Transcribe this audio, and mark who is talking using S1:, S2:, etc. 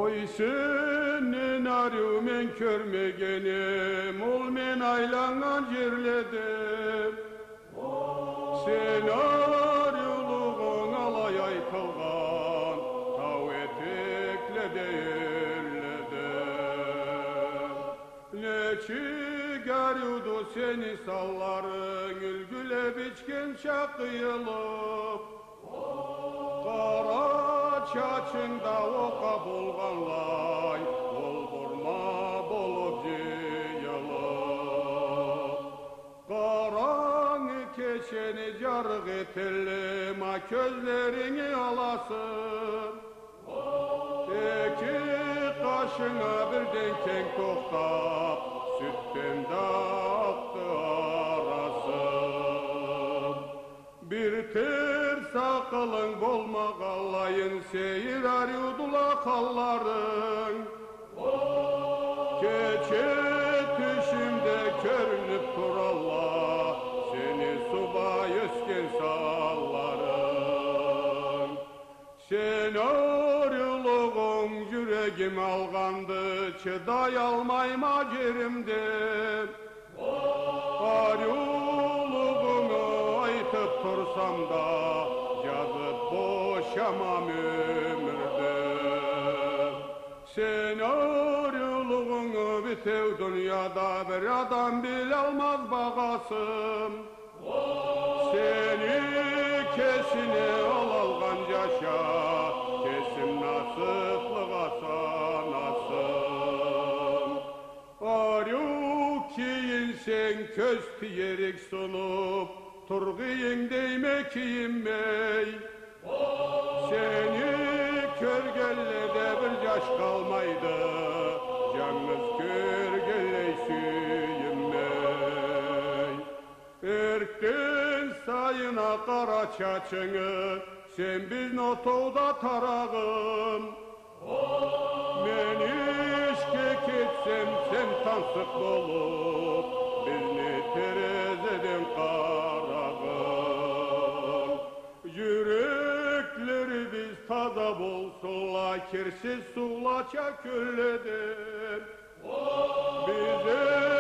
S1: Oy senin arı men körmegenim, ol men aylanan yerledim. Sen arılıgın alay aytılgan, tav etekle değerledim. Neçik arıdı seni salların, ülgüle biçken şakıyılıp. Kara çaçında oka bulganlay, ol burma bolup jıyılıp. Karanı keşeni jarık etelim, közlerini alasın. İki kaşına birden keng toktap, sütten dağıttı arasın. Bir ter sakalın bolmagalayın, seyir arıyudula kalların. Keçe tüşümde körünüp turallah, seni subay ösken salların. Sen arılığın yüreğim algandı, çıday almayım acerimden. Arılığını aytıp tursam da, yazıp boşamam ömürden. Sen arılığını bitev dünyada, bir adam bil almaz bağasım. Seni kesine alalgan yaşa, kesim nasıplığa sanasın. Arı kiyin sen köz tiyerik sunup, turguyun değme kiyinmey. Seni körgellede bir yaş kalmaydı, yalnız körgelley süyünmey. Erkten sayına kara çaçını, sen biz notovda tarağım. Men işke ketsem sen tansık bolup, bizni terezeden karağım. Yürekleri biz taza bolsunla, kirsiz suğla çakülledim. Bize